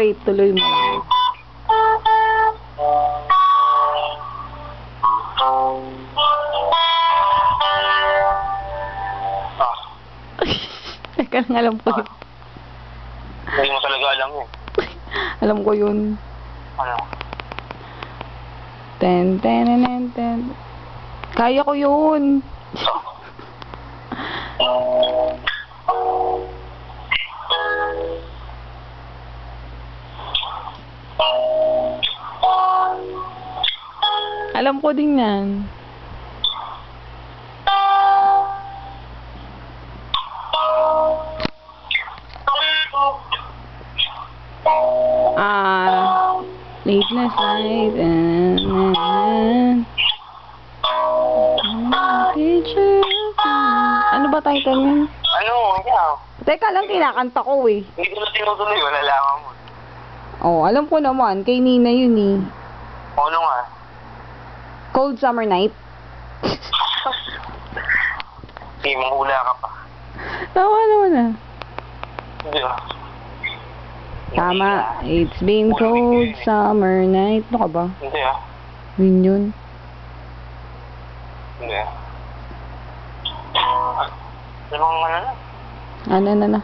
wait. Tuloy mo lang. Teka lang, alam ko yun. Hindi mo talaga alam yun. Alam ko yun. Ano? Ten. Kaya ko yun. Alam ko din yan. Lateless night and picture. Ano ba title niya? Ano? Yeah. Teka lang, kinakanta ko eh. Hindi ko na tinutuloy. Wala lang mo. Oh, alam ko naman. Kay Nina yun eh. Ano nga? Cold Summer Night. Hindi, manghula ka pa. Tama naman ah. Hindi ba? Tama. It's been cold summer night. Ano ka ba? Hindi ah. Yun yun. Hindi ah. Ano bang ano na? Ano na.